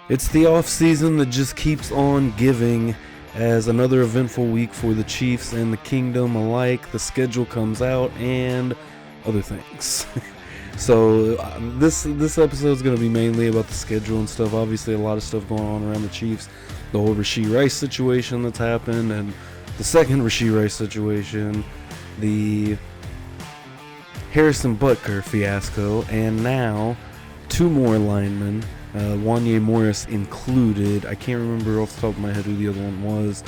It's the offseason that just keeps on giving as another eventful week for the Chiefs and the Kingdom alike. The schedule comes out and other things. So this episode is going to be mainly about the schedule and stuff. Obviously, a lot of stuff going on around the Chiefs. The whole Rashee Rice situation that's happened, and the second Rashee Rice situation, the Harrison Butker fiasco, and now two more linemen, Wanya Morris included. I can't remember off the top of my head who the other one was,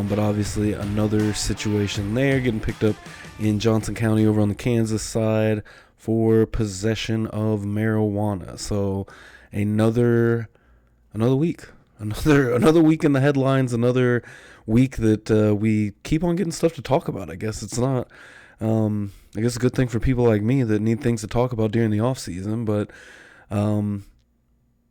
but obviously another situation there, getting picked up in Johnson County over on the Kansas side for possession of marijuana. So another week, another week in the headlines, another week that we keep on getting stuff to talk about. I guess it's not. I guess it's a good thing for people like me that need things to talk about during the off season, but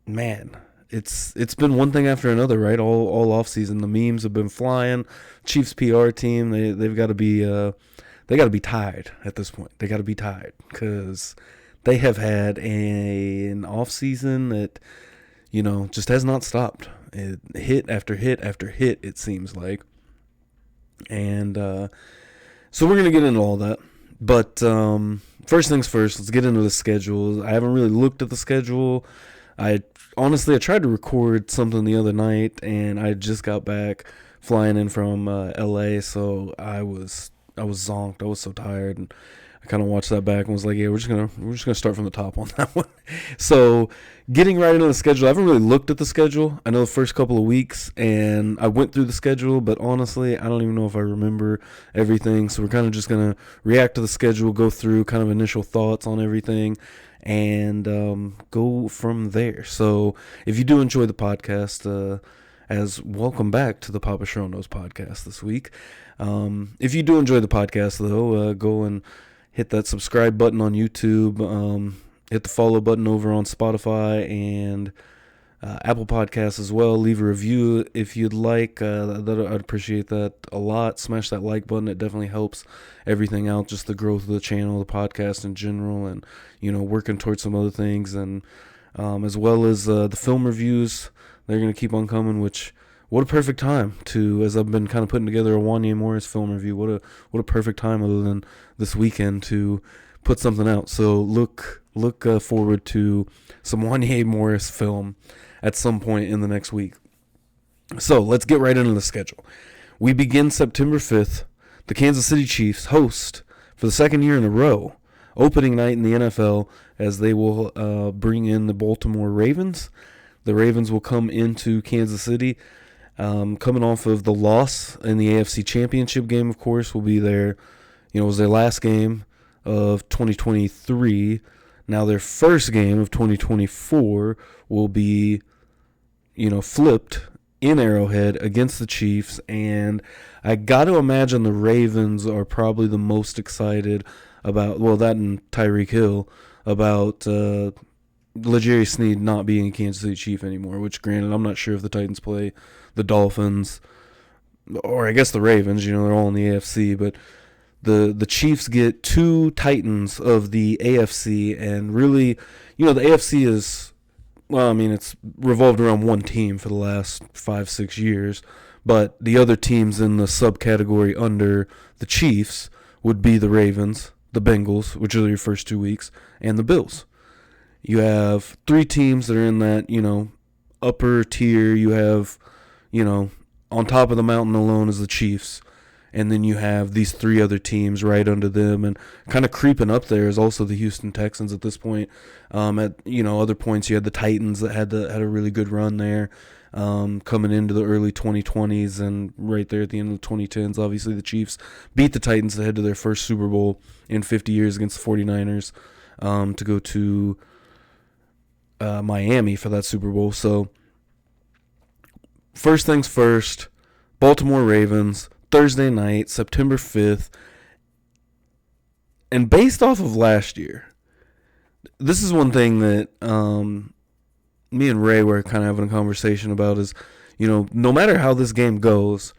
man, it's been one thing after another, right? All off season, the memes have been flying. Chiefs PR team, they've got to be tied at this point. They got to be tied because they have had an off season that just has not stopped. Hit after hit after hit, it seems like, and so we're gonna get into all that. But first things first, let's get into the schedule. I haven't really looked at the schedule. I tried to record something the other night, and I just got back flying in from LA, so I was zonked. I was so tired, and I kind of watched that back and was like, yeah, we're just gonna start from the top on that one. So getting right into the schedule, I haven't really looked at the schedule. I know the first couple of weeks, and I went through the schedule, but honestly, I don't even know if I remember everything. So we're kind of just gonna react to the schedule, go through kind of initial thoughts on everything, and go from there. So if you do enjoy the podcast, as welcome back to the Papa Shronos podcast this week. If you do enjoy the podcast, though, go and hit that subscribe button on YouTube. Hit the follow button over on Spotify and Apple Podcasts as well. Leave a review if you'd like. I'd appreciate that a lot. Smash that like button. It definitely helps everything out, just the growth of the channel, the podcast in general, and working towards some other things, and as well as the film reviews. They're going to keep on coming, which what a perfect time to, as I've been kind of putting together a Wanya Morris film review, what a perfect time other than this weekend to put something out. So look forward to some Wanya Morris film at some point in the next week. So let's get right into the schedule. We begin September 5th. The Kansas City Chiefs host, for the second year in a row, opening night in the NFL, as they will bring in the Baltimore Ravens. The Ravens will come into Kansas City, coming off of the loss in the AFC Championship game, of course, will be their, it was their last game of 2023. Now their first game of 2024 will be, flipped in Arrowhead against the Chiefs, and I got to imagine the Ravens are probably the most excited about, that and Tyreek Hill, about L'Jarius Sneed not being a Kansas City Chief anymore, which granted, I'm not sure if the Titans play the Dolphins, or I guess the Ravens, they're all in the AFC, but the Chiefs get two Titans of the AFC, and really, the AFC is, it's revolved around one team for the last 5-6 years, but the other teams in the subcategory under the Chiefs would be the Ravens, the Bengals, which are your first 2 weeks, and the Bills. You have three teams that are in that, upper tier. You have, on top of the mountain alone is the Chiefs. And then you have these three other teams right under them. And kind of creeping up there is also the Houston Texans at this point. At, other points you had the Titans that had a really good run there, coming into the early 2020s. And right there at the end of the 2010s, obviously the Chiefs beat the Titans to head to their first Super Bowl in 50 years against the 49ers, to go to Miami for that Super Bowl. So first things first, Baltimore Ravens, Thursday night, September 5th. And based off of last year, this is one thing that me and Ray were kind of having a conversation about is, no matter how this game goes,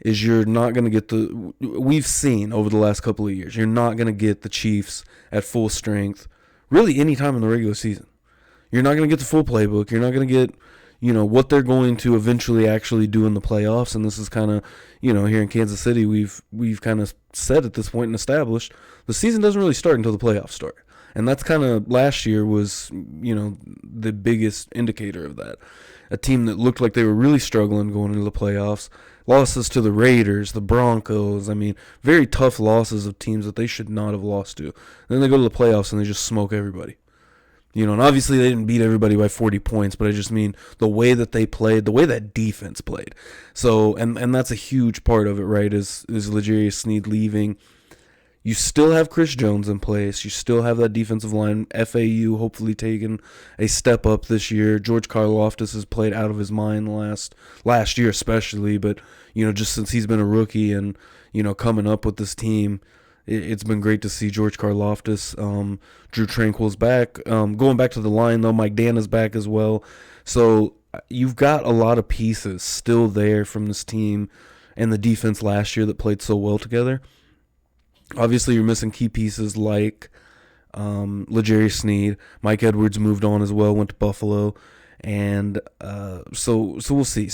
is you're not going to get we've seen over the last couple of years, you're not going to get the Chiefs at full strength really any time in the regular season. You're not going to get the full playbook. You're not going to get, what they're going to eventually actually do in the playoffs. And this is kind of, here in Kansas City, we've kind of said at this point and established the season doesn't really start until the playoffs start. And that's kind of last year was, the biggest indicator of that. A team that looked like they were really struggling going into the playoffs. Losses to the Raiders, the Broncos. I mean, very tough losses of teams that they should not have lost to. And then they go to the playoffs and they just smoke everybody. And obviously they didn't beat everybody by 40 points, but I just mean the way that they played, the way that defense played. So, and that's a huge part of it, right, is L'Jarius Sneed leaving. You still have Chris Jones in place. You still have that defensive line. FAU hopefully taking a step up this year. George Karlaftis has played out of his mind last year especially, but, just since he's been a rookie and, coming up with this team, it's been great to see George Karlaftis. Drew Tranquill's back. Going back to the line, though, Mike Dana's back as well. So you've got a lot of pieces still there from this team and the defense last year that played so well together. Obviously, you're missing key pieces like L'Jarius Sneed. Mike Edwards moved on as well, went to Buffalo. And so we'll see.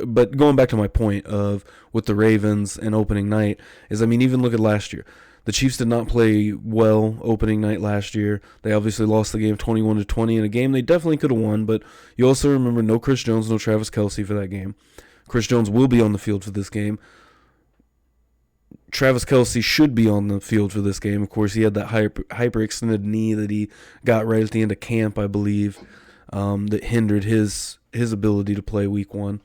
But going back to my point of with the Ravens and opening night is, even look at last year. The Chiefs did not play well opening night last year. They obviously lost the game 21-20 in a game they definitely could have won. But you also remember no Chris Jones, no Travis Kelce for that game. Chris Jones will be on the field for this game. Travis Kelce should be on the field for this game. Of course, he had that hyperextended knee that he got right at the end of camp, I believe, that hindered his ability to play week one.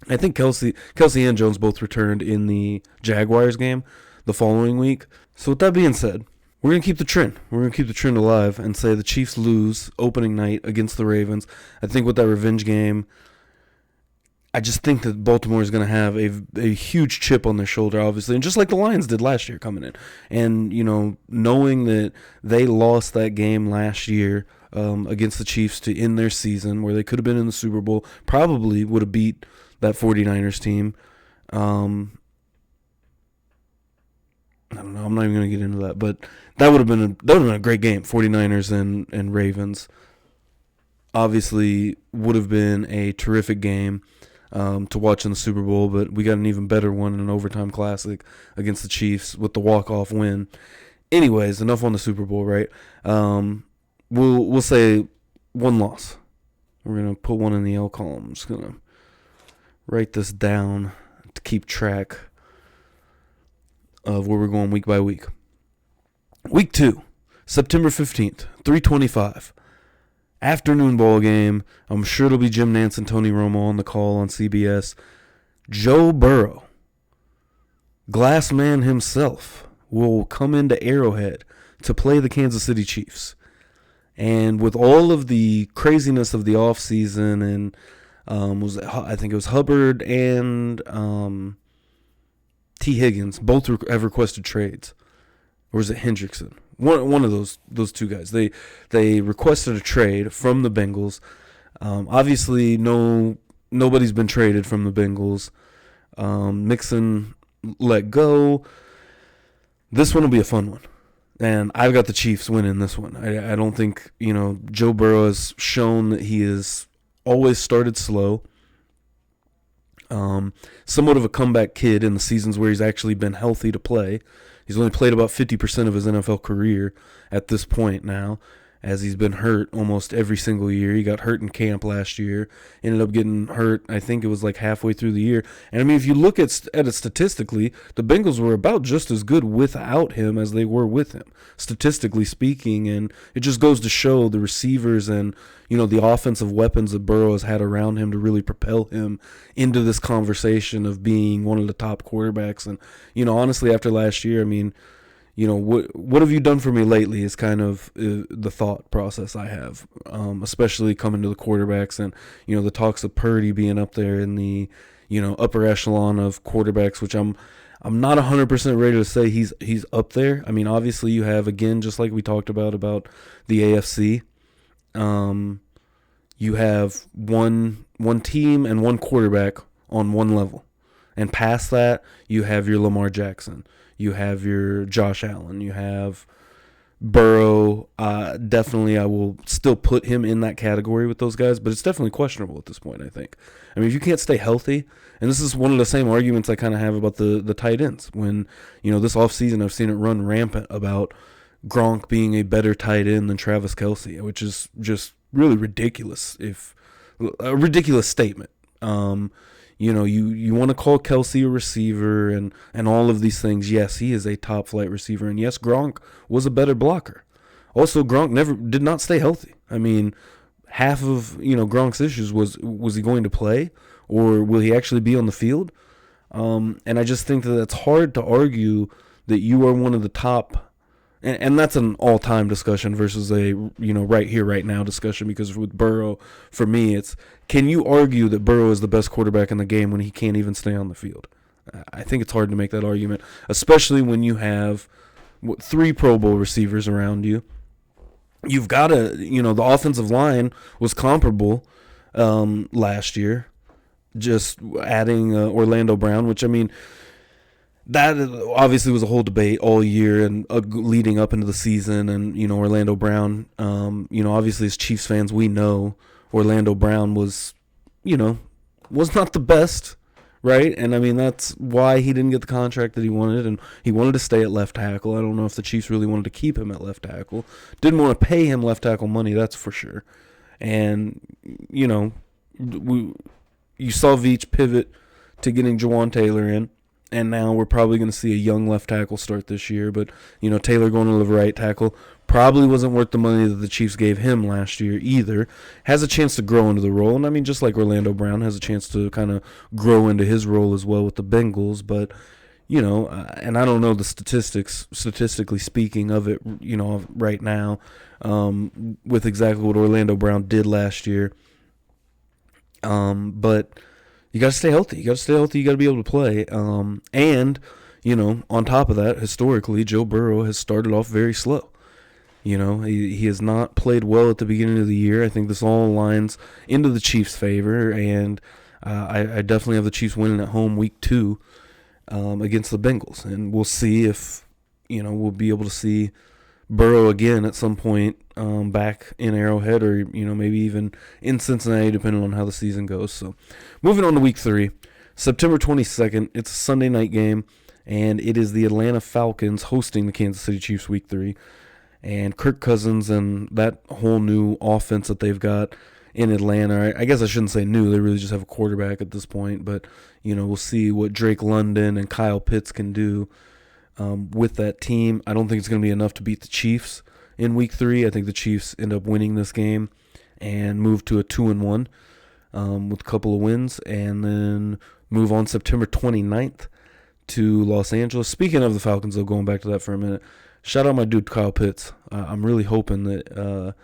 I think Kelce and Jones both returned in the Jaguars game the following week. So with that being said, we're going to keep the trend. We're going to keep the trend alive and say the Chiefs lose opening night against the Ravens. I think with that revenge game, I just think that Baltimore is going to have a huge chip on their shoulder, obviously, and just like the Lions did last year coming in. And, knowing that they lost that game last year against the Chiefs to end their season, where they could have been in the Super Bowl, probably would have beat that 49ers team. I don't know. I'm not even going to get into that, but that would have been a great game, 49ers and Ravens. Obviously, would have been a terrific game to watch in the Super Bowl, but we got an even better one in an overtime classic against the Chiefs with the walk-off win. Anyways, enough on the Super Bowl, right? We'll say one loss. We're going to put one in the L column. I'm just going to write this down to keep track of where we're going week by week. Week 2, September 15th, 3:25. Afternoon ball game. I'm sure it'll be Jim Nantz and Tony Romo on the call on CBS. Joe Burrow, Glass Man himself, will come into Arrowhead to play the Kansas City Chiefs. And with all of the craziness of the offseason and I think it was Hubbard and T. Higgins both have requested trades. Or is it Hendrickson? One of those two guys. They requested a trade from the Bengals. Obviously, nobody's been traded from the Bengals. Mixon let go. This one will be a fun one. And I've got the Chiefs winning this one. I don't think, Joe Burrow has shown that he has always started slow. Somewhat of a comeback kid in the seasons where he's actually been healthy to play. He's only played about 50% of his NFL career at this point now, as he's been hurt almost every single year. He got hurt in camp last year, ended up getting hurt, I think it was like halfway through the year. And if you look at it statistically, the Bengals were about just as good without him as they were with him, statistically speaking. And it just goes to show the receivers and, the offensive weapons that Burrow has had around him to really propel him into this conversation of being one of the top quarterbacks. And, honestly, after last year, what have you done for me lately is kind of the thought process I have, especially coming to the quarterbacks and, the talks of Purdy being up there in the, upper echelon of quarterbacks, which I'm not 100% ready to say he's up there. Obviously you have, again, just like we talked about the AFC, you have one team and one quarterback on one level. And past that, you have your Lamar Jackson. You have your Josh Allen. You have Burrow, definitely I will still put him in that category with those guys, but it's definitely questionable at this point, I think. I mean, if you can't stay healthy, and this is one of the same arguments I kind of have about the tight ends. When, this offseason I've seen it run rampant about Gronk being a better tight end than Travis Kelce, which is just really ridiculous, a ridiculous statement. You want to call Kelce a receiver and all of these things. Yes, he is a top flight receiver, and yes, Gronk was a better blocker. Also, Gronk did not stay healthy. I mean, half of Gronk's issues was he going to play, or will he actually be on the field? And I just think that it's hard to argue that you are one of the top. And that's an all-time discussion versus a right here, right now discussion, because with Burrow, for me, it's, can you argue that Burrow is the best quarterback in the game when he can't even stay on the field? I think it's hard to make that argument, especially when you have 3 Pro Bowl receivers around you. You've got to, the offensive line was comparable last year, just adding Orlando Brown, which, I mean, that obviously was a whole debate all year and leading up into the season. And, Orlando Brown, obviously as Chiefs fans, we know Orlando Brown was not the best, right? And, I mean, that's why he didn't get the contract that he wanted, and he wanted to stay at left tackle. I don't know if the Chiefs really wanted to keep him at left tackle. Didn't want to pay him left tackle money, that's for sure. And, you saw Veach pivot to getting Jawan Taylor in. And now we're probably going to see a young left tackle start this year. But, Taylor going to the right tackle probably wasn't worth the money that the Chiefs gave him last year either. Has a chance to grow into the role. And, I mean, just like Orlando Brown has a chance to kind of grow into his role as well with the Bengals. But, and I don't know the statistically speaking of it, right now with exactly what Orlando Brown did last year. But you got to stay healthy. You got to be able to play. And, on top of that, historically, Joe Burrow has started off very slow. He has not played well at the beginning of the year. I think this all aligns into the Chiefs' favor. And I definitely have the Chiefs winning at home week 2 against the Bengals. And we'll see if, we'll be able to see Burrow again at some point back in Arrowhead, or maybe even in Cincinnati, depending on how the season goes. So moving on to week 3, September 22nd, it's a Sunday night game, and it is the Atlanta Falcons hosting the Kansas City Chiefs week 3. And Kirk Cousins and that whole new offense that they've got in Atlanta, I guess I shouldn't say new, they really just have a quarterback at this point, but we'll see what Drake London and Kyle Pitts can do with that team. I don't think it's going to be enough to beat the Chiefs in week 3. I think the Chiefs end up winning this game and move to a 2-1 with a couple of wins, and then move on September 29th to Los Angeles. Speaking of the Falcons, though, going back to that for a minute, shout out my dude Kyle Pitts. I'm really hoping that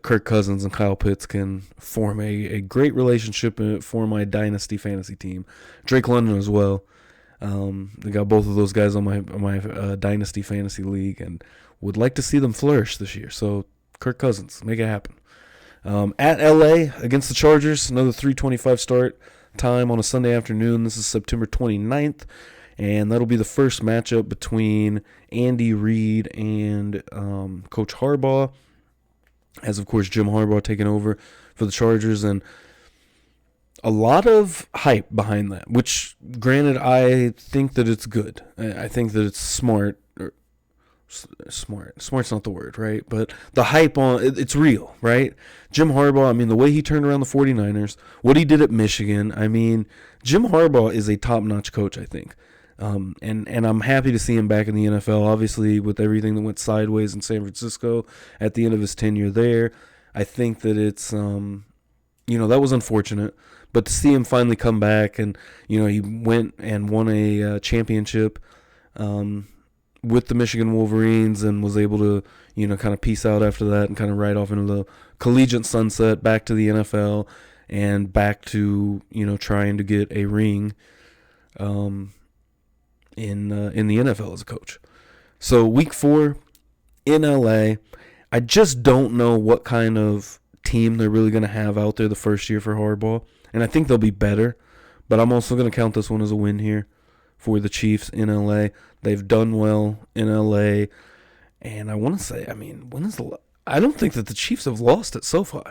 Kirk Cousins and Kyle Pitts can form a great relationship for my dynasty fantasy team. Drake London as well. They got both of those guys on my dynasty fantasy league, and would like to see them flourish this year. So Kirk Cousins, make it happen. At LA against the Chargers, another 3:25 start time on a Sunday afternoon. This is September 29th, and that'll be the first matchup between Andy Reid and Coach Harbaugh, as of course Jim Harbaugh taking over for the Chargers. And a lot of hype behind that, which, granted, I think that it's good. I think that it's smart. Smart's not the word, right? But the hype it's real, right? Jim Harbaugh, I mean, the way he turned around the 49ers, what he did at Michigan, I mean, Jim Harbaugh is a top-notch coach, I think. And I'm happy to see him back in the NFL, obviously, with everything that went sideways in San Francisco at the end of his tenure there. I think that it's, that was unfortunate. But to see him finally come back, and, he went and won a championship with the Michigan Wolverines, and was able to, kind of peace out after that and kind of ride off into the collegiate sunset, back to the NFL, and back to, trying to get a ring in the NFL as a coach. So week 4 in LA, I just don't know what kind of team they're really going to have out there the first year for Harbaugh. And I think they'll be better, but I'm also going to count this one as a win here for the Chiefs in LA. They've done well in LA, And I want to say, I mean, I don't think that the Chiefs have lost at SoFi.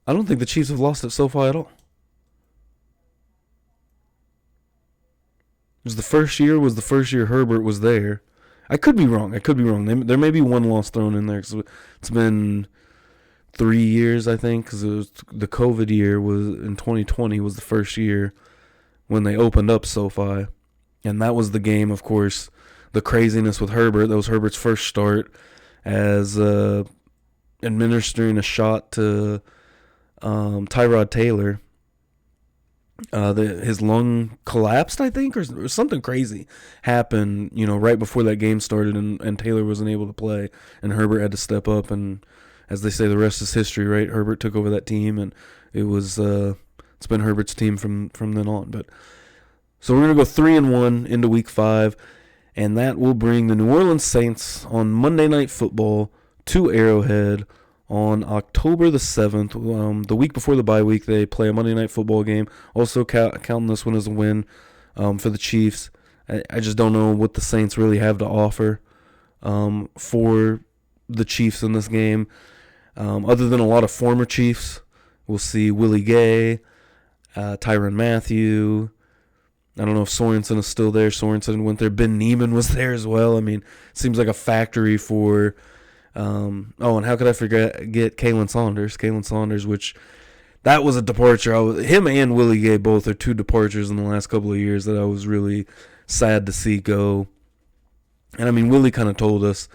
I don't think the Chiefs have lost at SoFi at all. Was the first year Herbert was there. I could be wrong. There may be one loss thrown in there. 'Cause it's been 3 years, I think, because the COVID year was in 2020 was the first year when they opened up SoFi, and that was the game, of course, the craziness with Herbert. That was Herbert's first start as administering a shot to Tyrod Taylor. His lung collapsed, I think, or something crazy happened, right before that game started, and Taylor wasn't able to play, and Herbert had to step up, and as they say, the rest is history, right? Herbert took over that team, and it's been Herbert's team from then on. But so we're gonna go 3-1 into Week 5, and that will bring the New Orleans Saints on Monday Night Football to Arrowhead on October the 7th, the week before the bye week. They play a Monday Night Football game. Also counting this one as a win for the Chiefs. I just don't know what the Saints really have to offer for the Chiefs in this game. Other than a lot of former Chiefs. We'll see Willie Gay, Tyrann Mathieu. I don't know if Sorensen is still there. Sorensen went there. Ben Neiman was there as well. I mean, it seems like a factory for... and how could I get Kalen Saunders? Kalen Saunders, which that was a departure. Him and Willie Gay both are two departures in the last couple of years that I was really sad to see go. And I mean, Willie kind of told us,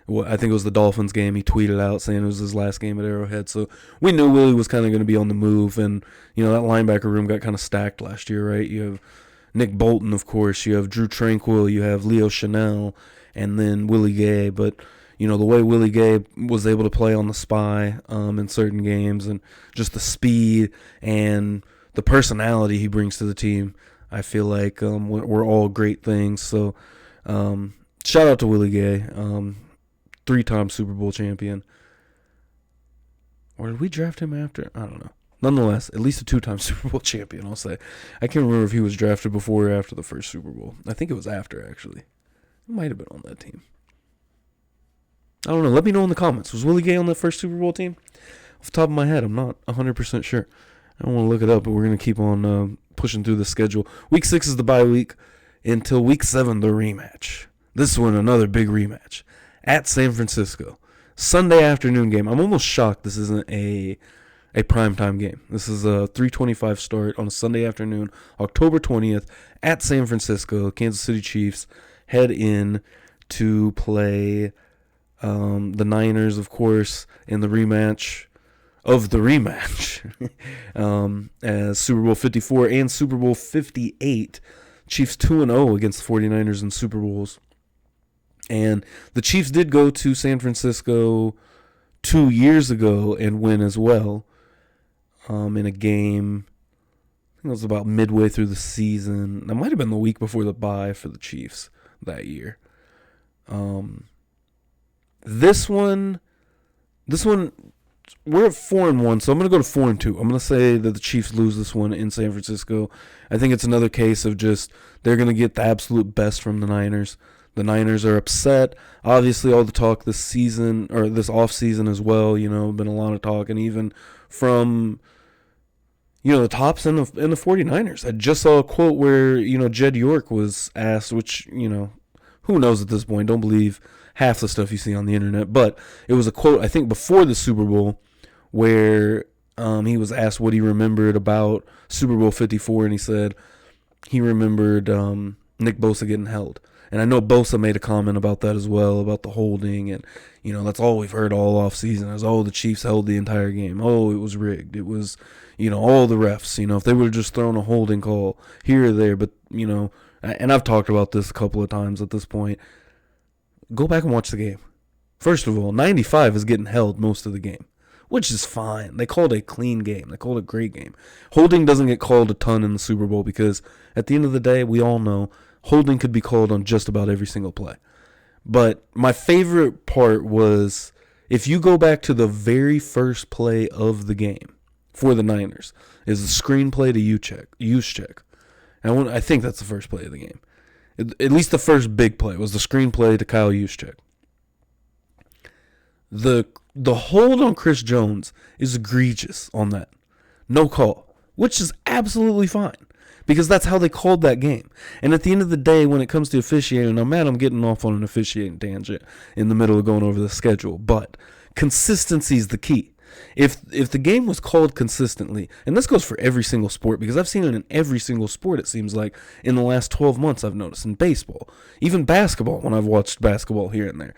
I think it was the Dolphins game, he tweeted out saying it was his last game at Arrowhead. So we knew Willie was kind of going to be on the move. And, that linebacker room got kind of stacked last year, right? You have Nick Bolton, of course. You have Drew Tranquill. You have Leo Chanel. And then Willie Gay. But, the way Willie Gay was able to play on the spy in certain games, and just the speed and the personality he brings to the team, I feel like were all great things. So shout out to Willie Gay. 3-time Super Bowl champion. Or did we draft him after? I don't know. Nonetheless, at least a 2-time Super Bowl champion, I'll say. I can't remember if he was drafted before or after the first Super Bowl. I think it was after, actually. He might have been on that team. I don't know. Let me know in the comments. Was Willie Gay on that first Super Bowl team? Off the top of my head, I'm not 100% sure. I don't want to look it up, but we're going to keep on pushing through the schedule. Week 6 is the bye week. Until Week 7, the rematch. This one, another big rematch. At San Francisco. Sunday afternoon game. I'm almost shocked this isn't a primetime game. This is a 3:25 start on a Sunday afternoon, October 20th, at San Francisco. Kansas City Chiefs head in to play the Niners, of course, in the rematch of the rematch. As Super Bowl 54 and Super Bowl 58. Chiefs 2-0 against the 49ers in Super Bowls. And the Chiefs did go to San Francisco 2 years ago and win as well in a game. I think it was about midway through the season. That might have been the week before the bye for the Chiefs that year. This one, we're at 4-1, so I'm going to go to 4-2. I'm going to say that the Chiefs lose this one in San Francisco. I think it's another case of just they're going to get the absolute best from the Niners. The Niners are upset. Obviously, all the talk this season, or this offseason as well, been a lot of talk, and even from, the tops in the 49ers. I just saw a quote where, Jed York was asked, which, who knows at this point, don't believe half the stuff you see on the internet, but it was a quote, I think, before the Super Bowl, where he was asked what he remembered about Super Bowl 54, and he said he remembered Nick Bosa getting held. And I know Bosa made a comment about that as well, about the holding, and, that's all we've heard all offseason is, the Chiefs held the entire game. Oh, it was rigged. It was, all the refs, if they would have just thrown a holding call here or there, but, and I've talked about this a couple of times at this point, go back and watch the game. First of all, 95 is getting held most of the game, which is fine. They called a clean game. They called a great game. Holding doesn't get called a ton in the Super Bowl because at the end of the day, we all know holding could be called on just about every single play. But my favorite part was if you go back to the very first play of the game for the Niners is the screenplay to use check. And I think that's the first play of the game. At least the first big play was the screenplay to Kyle Juszczyk. The hold on Chris Jones is egregious on that. No call, which is absolutely fine because that's how they called that game. And at the end of the day, when it comes to officiating, now, Matt, I'm getting off on an officiating tangent in the middle of going over the schedule, but consistency is the key. If the game was called consistently, and this goes for every single sport, because I've seen it in every single sport, it seems like, in the last 12 months I've noticed, in baseball, even basketball, when I've watched basketball here and there.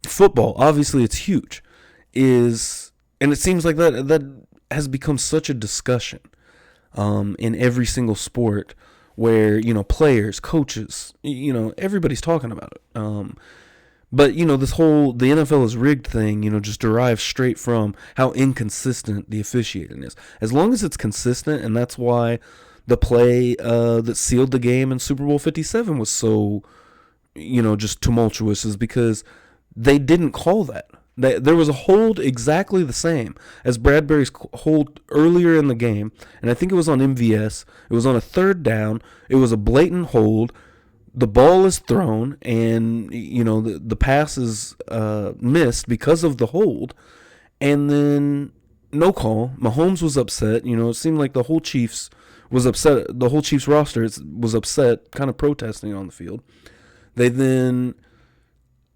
Football, obviously it's huge, and it seems like that has become such a discussion in every single sport where, players, coaches, everybody's talking about it. But, this whole, the NFL is rigged thing, just derives straight from how inconsistent the officiating is. As long as it's consistent, and that's why the play that sealed the game in Super Bowl 57 was so, just tumultuous, is because they didn't call that. There was a hold exactly the same as Bradbury's hold earlier in the game, and I think it was on MVS. It was on a third down. It was a blatant hold. The ball is thrown, and the pass is missed because of the hold, and then no call. Mahomes was upset. It seemed like the whole Chiefs was upset. The whole Chiefs roster was upset, kind of protesting on the field. They then,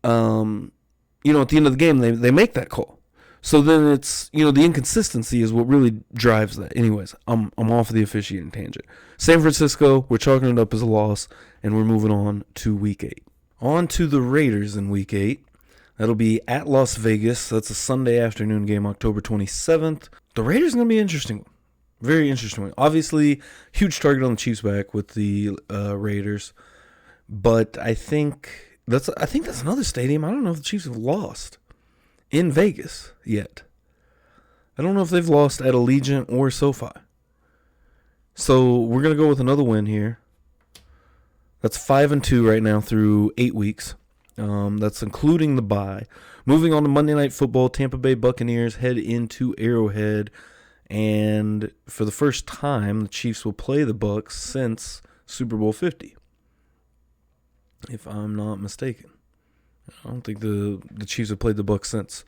at the end of the game, they make that call. So then it's, the inconsistency is what really drives that. Anyways, I'm off the officiating tangent. San Francisco, we're chalking it up as a loss, and we're moving on to Week 8. On to the Raiders in Week 8. That'll be at Las Vegas. That's a Sunday afternoon game, October 27th. The Raiders are going to be an interesting one. Very interesting one. Obviously, huge target on the Chiefs' back with the Raiders. But I think that's another stadium. I don't know if the Chiefs have lost in Vegas yet. I don't know if they've lost at Allegiant or SoFi. So we're going to go with another win here. That's 5-2 right now through 8 weeks. That's including the bye. Moving on to Monday Night Football, Tampa Bay Buccaneers head into Arrowhead. And for the first time, the Chiefs will play the Bucs since Super Bowl 50. If I'm not mistaken. I don't think the Chiefs have played the Bucs since.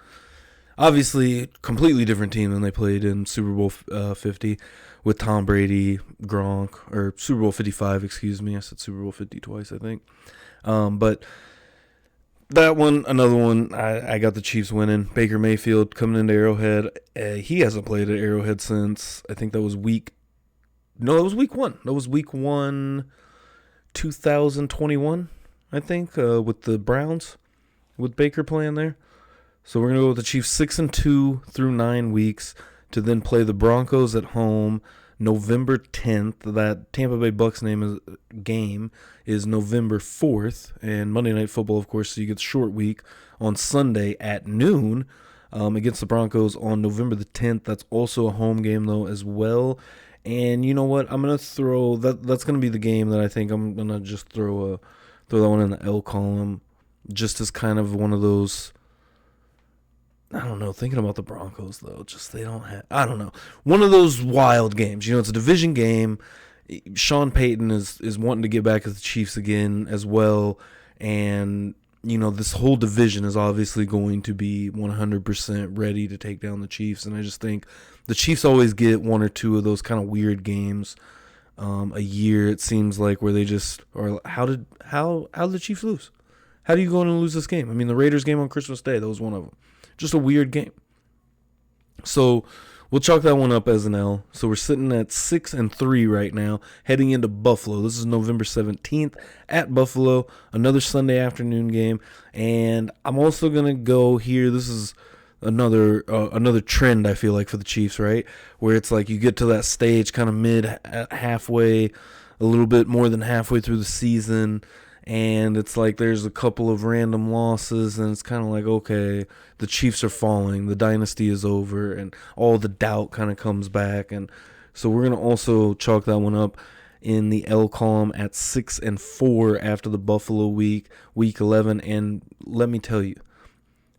Obviously, completely different team than they played in Super Bowl 50 with Tom Brady, Gronk, or Super Bowl 55, excuse me. I said Super Bowl 50 twice, I think. But that one, another one, I got the Chiefs winning. Baker Mayfield coming into Arrowhead. He hasn't played at Arrowhead since, I think that was week 1. That was week 1, 2021, I think, with the Browns. With Baker playing there. So we're going to go with the Chiefs 6-2 through 9 weeks to then play the Broncos at home November 10th. That Tampa Bay Bucs game is November 4th. And Monday Night Football, of course, so you get the short week on Sunday at noon against the Broncos on November the 10th. That's also a home game, though, as well. And you know what? I'm going to throw that's going to be the game that I think I'm going to just throw that one in the L column. Just as kind of one of those, I don't know, thinking about the Broncos, though, just they don't have, I don't know, one of those wild games. It's a division game. Sean Payton is wanting to get back at the Chiefs again as well. And, this whole division is obviously going to be 100% ready to take down the Chiefs. And I just think the Chiefs always get one or two of those kind of weird games a year, it seems like, where they just are, how did the Chiefs lose? How do you go in and lose this game? I mean, the Raiders game on Christmas Day, that was one of them. Just a weird game. So we'll chalk that one up as an L. So we're sitting at 6-3 right now, heading into Buffalo. This is November 17th at Buffalo, another Sunday afternoon game. And I'm also going to go here. This is another trend, I feel like, for the Chiefs, right? Where it's like you get to that stage kind of halfway, a little bit more than halfway through the season, and it's like there's a couple of random losses, and it's kind of like, okay, the Chiefs are falling, the dynasty is over, and all the doubt kind of comes back. And so we're going to also chalk that one up in the L column at 6-4 after the Buffalo week 11. And let me tell you,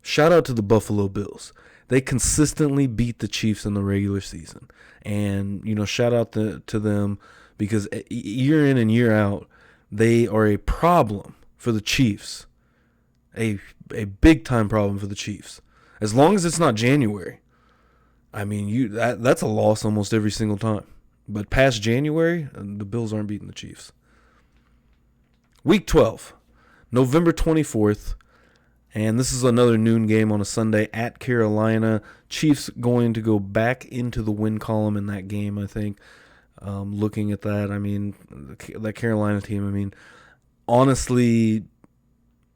shout out to the Buffalo Bills. They consistently beat the Chiefs in the regular season. And, shout out to them, because year in and year out, They are a problem for the Chiefs. A big time problem for the Chiefs. As long as it's not January. I mean, that's a loss almost every single time. But past January, the Bills aren't beating the Chiefs. Week 12, November 24th. And this is another noon game on a Sunday at Carolina. Chiefs going to go back into the win column in that game, I think. Looking at that, I mean, that Carolina team, I mean, honestly,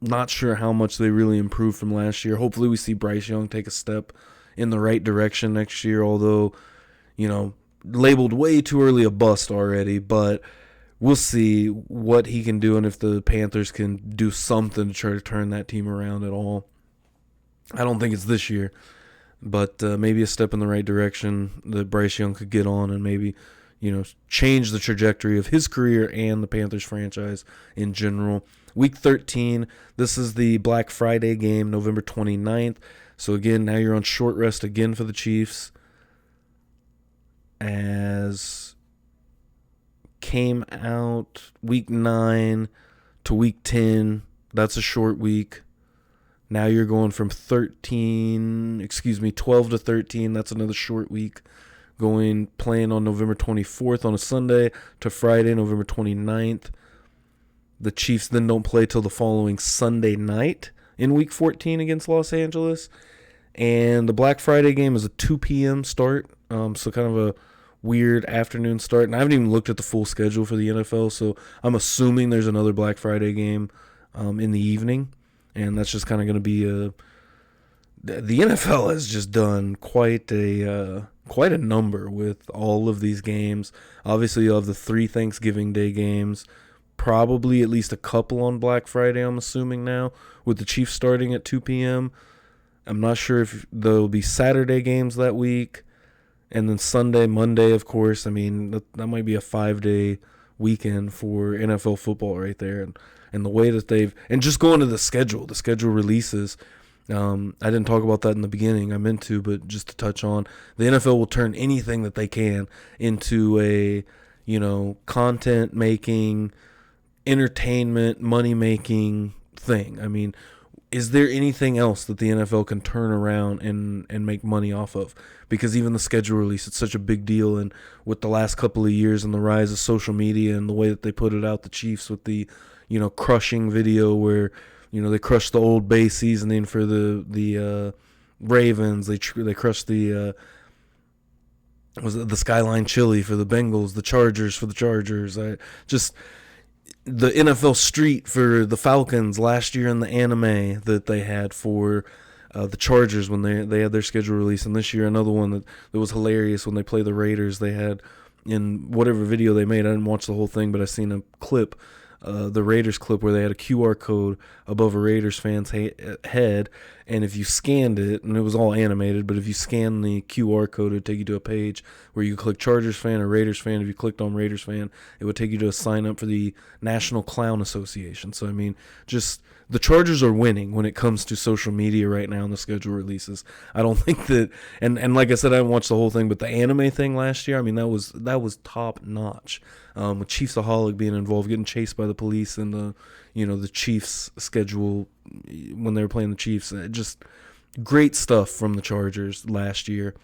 not sure how much they really improved from last year. Hopefully we see Bryce Young take a step in the right direction next year, although, labeled way too early a bust already, but we'll see what he can do and if the Panthers can do something to try to turn that team around at all. I don't think it's this year, but maybe a step in the right direction that Bryce Young could get on and maybe, change the trajectory of his career and the Panthers franchise in general. Week 13, this is the Black Friday game, November 29th. So again, now you're on short rest again for the Chiefs. As came out week 9 to week 10, that's a short week. Now you're going from 12 to 13, that's another short week. Playing on November 24th on a Sunday to Friday, November 29th. The Chiefs then don't play till the following Sunday night in week 14 against Los Angeles. And the Black Friday game is a 2 p.m. start, so kind of a weird afternoon start. And I haven't even looked at the full schedule for the NFL, so I'm assuming there's another Black Friday game in the evening. And that's just kind of going to be the NFL has just done quite a number with all of these games. Obviously, you'll have the 3 Thanksgiving Day games, probably at least a couple on Black Friday, I'm assuming now, with the Chiefs starting at 2 p.m. I'm not sure if there'll be Saturday games that week. And then Sunday, Monday, of course. I mean, that might be a 5-day weekend for NFL football right there. And the way that and just going to the schedule releases. I didn't talk about that in the beginning. I meant to, but just to touch on, the NFL will turn anything that they can into a, content making, entertainment, money making thing. I mean, is there anything else that the NFL can turn around and make money off of? Because even the schedule release, it's such a big deal. And with the last couple of years and the rise of social media and the way that they put it out, the Chiefs with the, crushing video where, they crushed the Old Bay seasoning for the Ravens. They crushed the Skyline chili for the Bengals, the Chargers for the Chargers. The NFL Street for the Falcons last year in the anime that they had for the Chargers when they had their schedule release. And this year another one that was hilarious when they play the Raiders. They had in whatever video they made, I didn't watch the whole thing, but I seen a clip, the Raiders clip where they had a QR code above a Raiders fan's head, and if you scanned it, and it was all animated, but if you scan the QR code, it would take you to a page where you click Chargers fan or Raiders fan. If you clicked on Raiders fan, it would take you to a sign up for the National Clown Association. So, I mean, just the Chargers are winning when it comes to social media right now in the schedule releases. I don't think that, and like I said, I didn't watch the whole thing, but the anime thing last year, I mean, that was top notch. With Chiefsaholic being involved, getting chased by the police, and the Chiefs schedule when they were playing the Chiefs, just great stuff from the Chargers last year.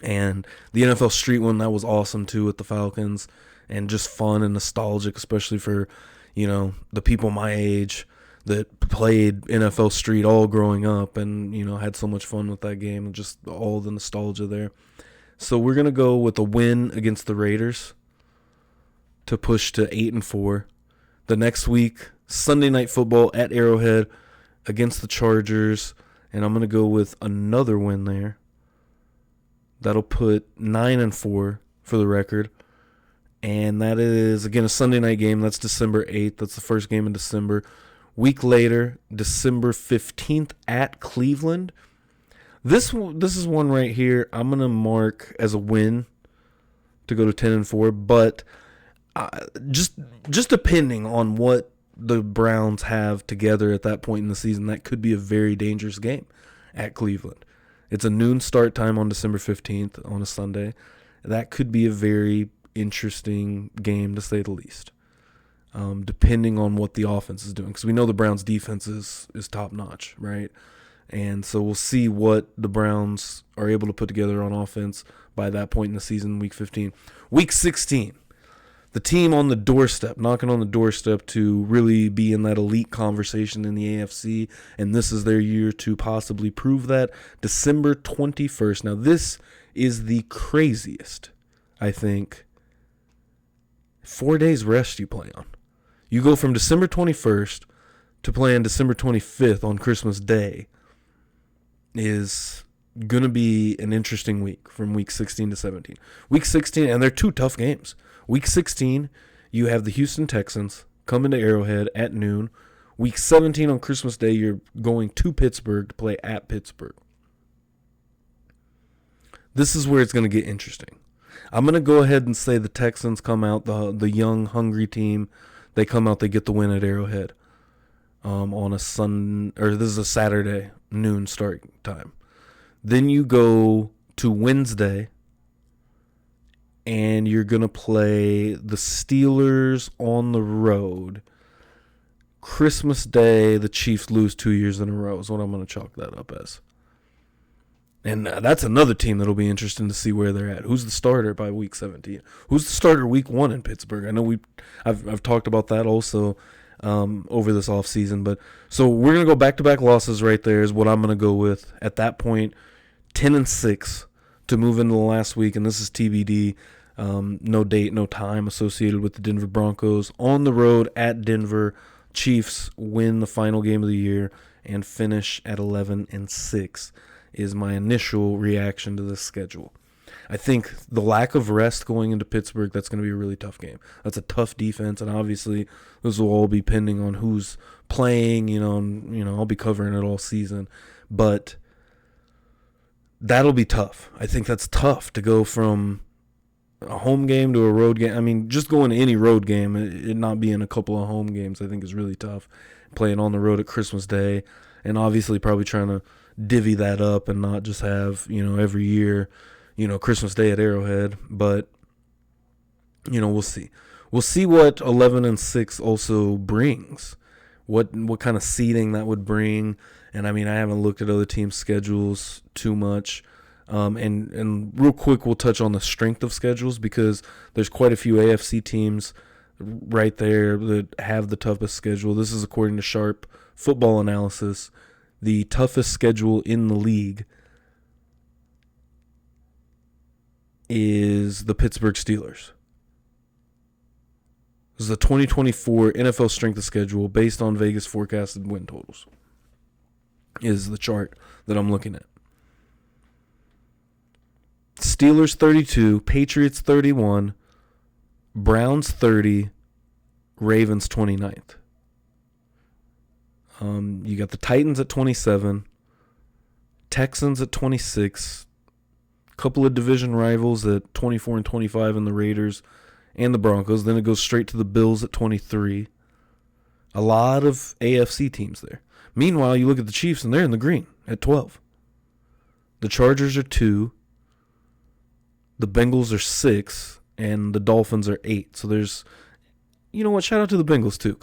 And the NFL Street one, that was awesome too with the Falcons, and just fun and nostalgic, especially for the people my age that played NFL Street all growing up and had so much fun with that game, and just all the nostalgia there. So we're gonna go with a win against the Raiders to push to 8-4. The next week, Sunday Night Football at Arrowhead against the Chargers, and I'm going to go with another win there. That'll put 9-4 for the record, and that is, again, a Sunday night game. That's December 8th. That's the first game in December. Week later, December 15th at Cleveland. This is one right here I'm going to mark as a win to go to 10-4, but just depending on what the Browns have together at that point in the season, that could be a very dangerous game at Cleveland. It's a noon start time on December 15th on a Sunday. That could be a very interesting game, to say the least. depending on what the offense is doing. Because we know the Browns' defense is top-notch, right? And so we'll see what the Browns are able to put together on offense by that point in the season, Week 15. Week 16, the team on the doorstep, knocking on the doorstep to really be in that elite conversation in the AFC, and this is their year to possibly prove that. December 21st. Now, this is the craziest, I think, 4 days rest you play on. You go from December 21st to playing December 25th on Christmas Day is going to be an interesting week from Week 16 to 17. Week 16, and they're two tough games. Week 16, you have the Houston Texans coming to Arrowhead at noon. Week 17 on Christmas Day, you're going to Pittsburgh to play at Pittsburgh. This is where it's going to get interesting. I'm going to go ahead and say the Texans come out, the young, hungry team. They come out, they get the win at Arrowhead on a this is a Saturday noon start time. Then you go to Wednesday, and you're going to play the Steelers on the road. Christmas Day, the Chiefs lose 2 years in a row is what I'm going to chalk that up as. And that's another team that'll be interesting to see where they're at. Who's the starter by Week 17? Who's the starter Week 1 in Pittsburgh? I know I've talked about that also over this offseason. But so we're going to go back-to-back losses right there is what I'm going to go with. At that point, 10-6 to move into the last week, and this is TBD. No date, no time associated with the Denver Broncos. On the road at Denver, Chiefs win the final game of the year and finish at 11-6 is my initial reaction to this schedule. I think the lack of rest going into Pittsburgh, that's going to be a really tough game. That's a tough defense, and obviously this will all be pending on who's playing, and, I'll be covering it all season. But that'll be tough. I think that's tough to go from a home game to a road game. I mean, just going to any road game, it not being a couple of home games, I think is really tough. Playing on the road at Christmas Day, and obviously probably trying to divvy that up and not just have, every year, Christmas Day at Arrowhead. But, we'll see. We'll see what 11-6 also brings. What kind of seeding that would bring. And, I mean, I haven't looked at other teams' schedules too much. And real quick, we'll touch on the strength of schedules because there's quite a few AFC teams right there that have the toughest schedule. This is according to Sharp Football Analysis. The toughest schedule in the league is the Pittsburgh Steelers. This is the 2024 NFL strength of schedule based on Vegas forecasted win totals. Is the chart that I'm looking at. Steelers 32, Patriots 31, Browns 30, Ravens 29th. You got the Titans at 27, Texans at 26, a couple of division rivals at 24 and 25 in the Raiders and the Broncos. Then it goes straight to the Bills at 23. A lot of AFC teams there. Meanwhile, you look at the Chiefs and they're in the green at 12. The Chargers are 2. The Bengals are 6, and the Dolphins are 8. So there's, you know what? Shout out to the Bengals too,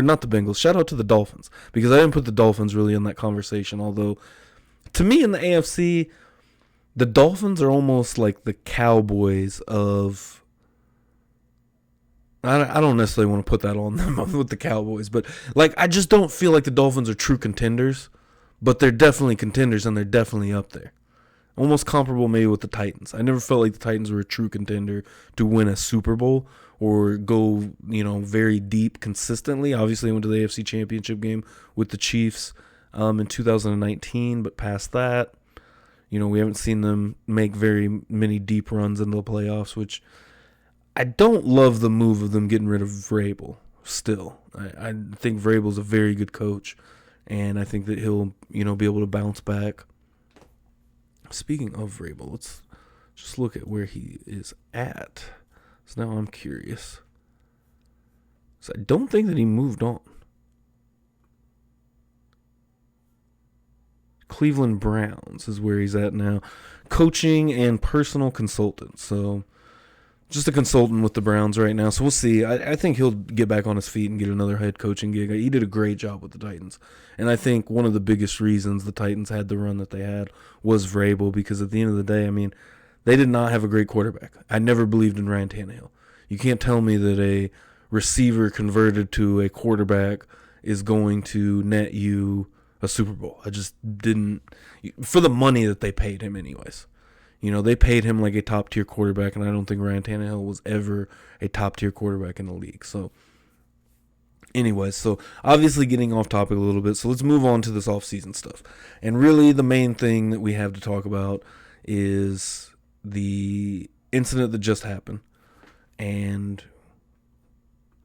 not the Bengals. Shout out to the Dolphins because I didn't put the Dolphins really in that conversation. Although, to me in the AFC, the Dolphins are almost like the Cowboys of. I don't necessarily want to put that on them with the Cowboys, but I just don't feel like the Dolphins are true contenders, but they're definitely contenders and they're definitely up there. Almost comparable maybe with the Titans. I never felt like the Titans were a true contender to win a Super Bowl or go, very deep consistently. Obviously, I went to the AFC Championship game with the Chiefs in 2019, but past that, we haven't seen them make very many deep runs into the playoffs, which I don't love the move of them getting rid of Vrabel still. I think Vrabel's a very good coach, and I think that he'll, be able to bounce back. Speaking of Vrabel, let's just look at where he is at. So now I'm curious. So I don't think that he moved on. Cleveland Browns is where he's at now. Coaching and personal consultant. So just a consultant with the Browns right now. So we'll see. I think he'll get back on his feet and get another head coaching gig. He did a great job with the Titans. And I think one of the biggest reasons the Titans had the run that they had was Vrabel, because at the end of the day, I mean, they did not have a great quarterback. I never believed in Ryan Tannehill. You can't tell me that a receiver converted to a quarterback is going to net you a Super Bowl. I just didn't, for the money that they paid him anyways. You know, they paid him like a top-tier quarterback, and I don't think Ryan Tannehill was ever a top-tier quarterback in the league. So, anyways, so obviously getting off topic a little bit, so let's move on to this offseason stuff. And really the main thing that we have to talk about is the incident that just happened. And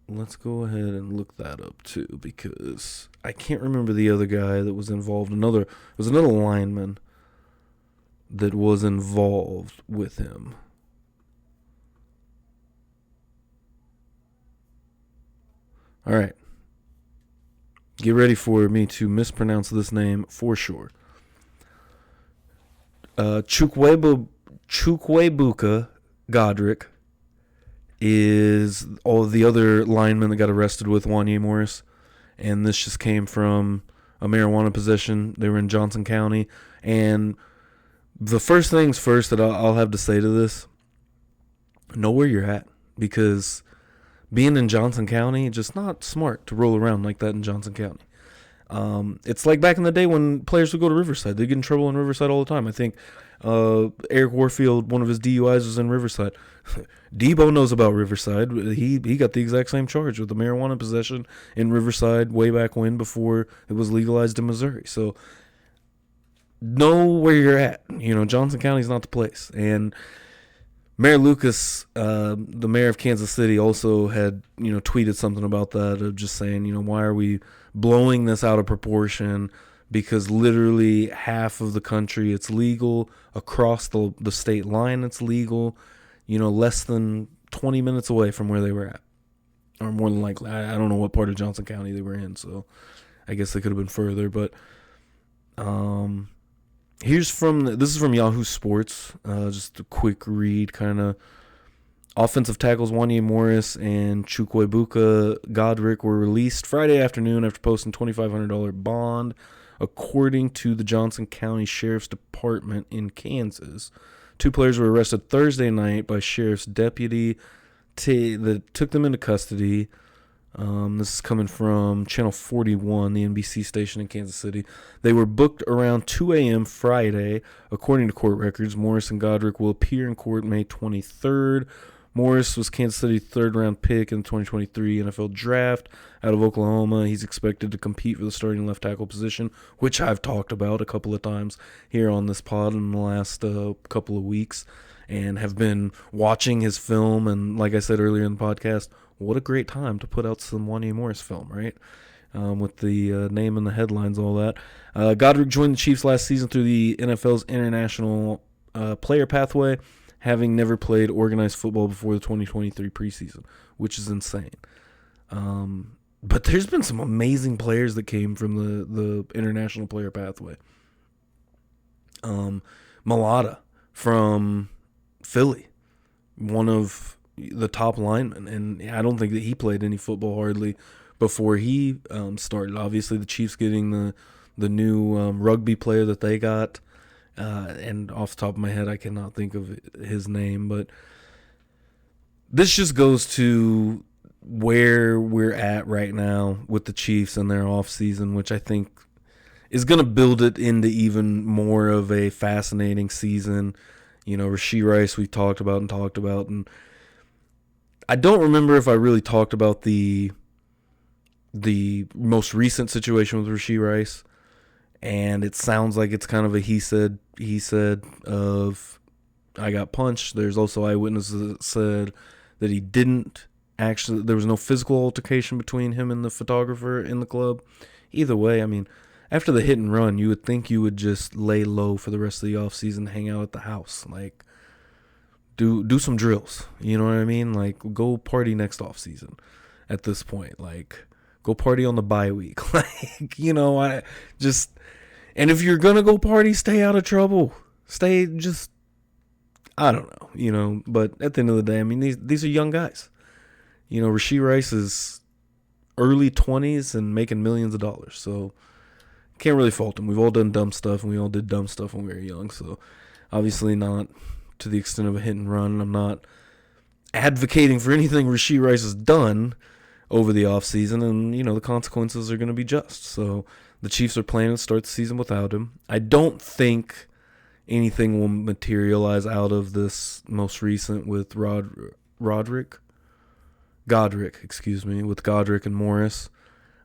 let's go ahead and look that up too, because I can't remember the other guy that was involved. It was another lineman that was involved with him. All right. Get ready for me to mispronounce this name for sure. Chukwuebuka Godric is all the other linemen that got arrested with Wanye Morris. And this just came from a marijuana possession. They were in Johnson County. And the first things first that I'll have to say to this, know where you're at. Because being in Johnson County, just not smart to roll around like that in Johnson County. It's like back in the day when players would go to Riverside. They get in trouble in Riverside all the time. I think Eric Warfield, one of his DUIs was in Riverside. Debo knows about Riverside. He got the exact same charge with the marijuana possession in Riverside way back when, before it was legalized in Missouri. So know where you're at. You know, Johnson County is not the place. And Mayor Lucas, the mayor of Kansas City, also had, tweeted something about that, of just saying, why are we blowing this out of proportion? Because literally half of the country, it's legal. Across the state line, it's legal. Less than 20 minutes away from where they were at. Or more than likely, I don't know what part of Johnson County they were in, so I guess they could have been further. But this is from Yahoo Sports. Just a quick read, kind of. Offensive tackles Wanye Morris and Chukwuebuka Godric were released Friday afternoon after posting $2,500 bond, according to the Johnson County Sheriff's Department in Kansas. Two players were arrested Thursday night by sheriff's deputy that took them into custody. This is coming from Channel 41, the NBC station in Kansas City. They were booked around 2 a.m. Friday. According to court records, Morris and Godric will appear in court May 23rd. Morris was Kansas City's third-round pick in the 2023 NFL Draft out of Oklahoma. He's expected to compete for the starting left tackle position, which I've talked about a couple of times here on this pod in the last couple of weeks, and have been watching his film. And like I said earlier in the podcast, what a great time to put out some Wanye Morris film, right? With the name and the headlines, all that. Godric joined the Chiefs last season through the NFL's international player pathway, having never played organized football before the 2023 preseason, which is insane. But there's been some amazing players that came from the international player pathway. Malata from Philly, one of the top linemen, and I don't think that he played any football hardly before he started. Obviously, the Chiefs getting the new rugby player that they got. And off the top of my head, I cannot think of his name, but this just goes to where we're at right now with the Chiefs and their offseason, which I think is going to build it into even more of a fascinating season. Rashee Rice we talked about, and I don't remember if I really talked about the most recent situation with Rashee Rice. And it sounds like it's kind of a he said of, I got punched. There's also eyewitnesses that said that he didn't actually, there was no physical altercation between him and the photographer in the club. Either way, I mean, after the hit and run, you would think you would just lay low for the rest of the offseason, hang out at the house. Like, do some drills. You know what I mean? Like, go party next offseason at this point. Like, go party on the bye week. Like, I just... And if you're going to go party, stay out of trouble. I don't know, but at the end of the day, I mean, these are young guys. Rashee Rice is early 20s and making millions of dollars, so can't really fault him. We've all done dumb stuff, and we all did dumb stuff when we were young, so obviously not to the extent of a hit and run. I'm not advocating for anything Rashee Rice has done over the offseason, and, the consequences are going to be just. So the Chiefs are planning to start the season without him. I don't think anything will materialize out of this most recent with Godric, with Godric and Morris.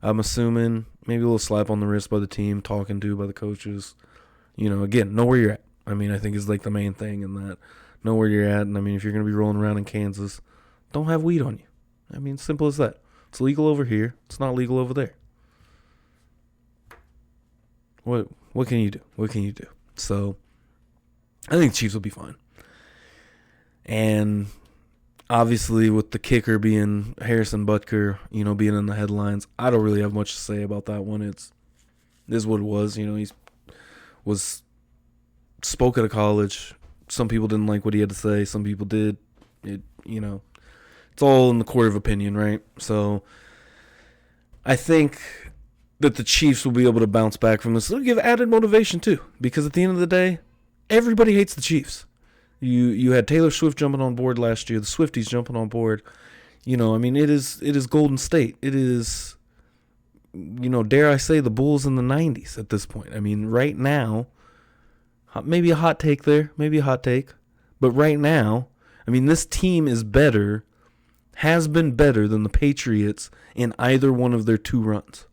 I'm assuming maybe a little slap on the wrist by the team, talking to by the coaches. Again, know where you're at. I mean, I think is like the main thing in that. Know where you're at, and I mean, if you're going to be rolling around in Kansas, don't have weed on you. I mean, simple as that. It's legal over here. It's not legal over there. What can you do? What can you do? So, I think the Chiefs will be fine. And obviously, with the kicker being Harrison Butker, being in the headlines, I don't really have much to say about that one. This is what it was. He spoke at a college. Some people didn't like what he had to say. Some people did. It's all in the court of opinion, right? So I think that the Chiefs will be able to bounce back from this. It'll give added motivation too, because at the end of the day, everybody hates the Chiefs. You had Taylor Swift jumping on board last year, the Swifties jumping on board. I mean, it is Golden State. It is, dare I say, the Bulls in the 90s at this point. I mean, right now, maybe a hot take there, but right now, I mean, this team is better, has been better than the Patriots in either one of their two runs.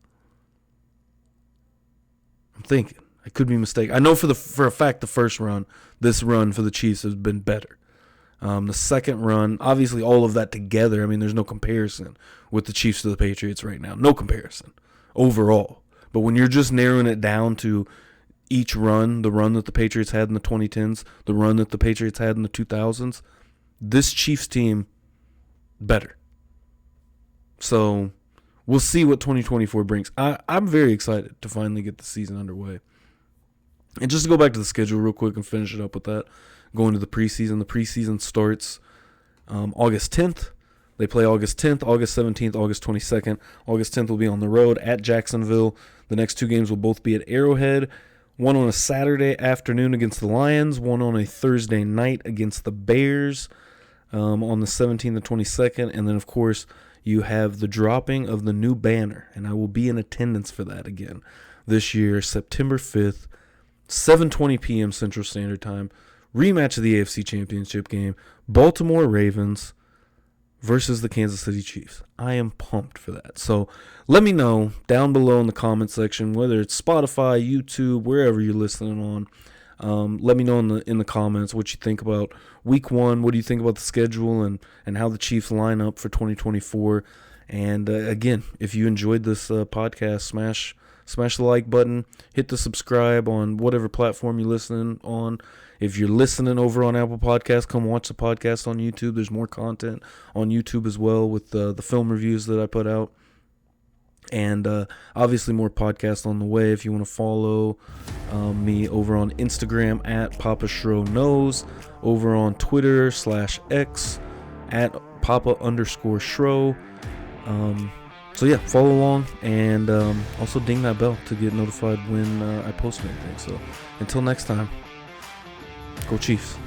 I'm thinking. I could be mistaken. I know for a fact the first run, this run for the Chiefs has been better. The second run, obviously all of that together, I mean, there's no comparison with the Chiefs to the Patriots right now. No comparison overall. But when you're just narrowing it down to each run, the run that the Patriots had in the 2010s, the run that the Patriots had in the 2000s, this Chiefs team, better. So we'll see what 2024 brings. I'm very excited to finally get the season underway. And just to go back to the schedule real quick and finish it up with that, going to the preseason. The preseason starts August 10th. They play August 10th, August 17th, August 22nd. August 10th will be on the road at Jacksonville. The next two games will both be at Arrowhead. One on a Saturday afternoon against the Lions. One on a Thursday night against the Bears on the 17th and 22nd. And then, of course, you have the dropping of the new banner. And I will be in attendance for that again this year, September 5th. 7:20 p.m. Central Standard Time. Rematch of the AFC Championship game. Baltimore Ravens versus the Kansas City Chiefs. I am pumped for that. So let me know down below in the comment section, whether it's Spotify, YouTube, wherever you're listening on. Let me know in the comments what you think about Week 1. What do you think about the schedule and how the Chiefs line up for 2024? And again, if you enjoyed this podcast, smash the like button, hit the subscribe on whatever platform you're listening on. If you're listening over on Apple Podcasts, come watch the podcast on YouTube. There's more content on YouTube as well with the film reviews that I put out. And obviously more podcasts on the way. If you want to follow me over on Instagram at Papa Shro Knows, over on Twitter /X at Papa_Shro. So yeah, follow along and also ding that bell to get notified when I post anything. So until next time, go Chiefs.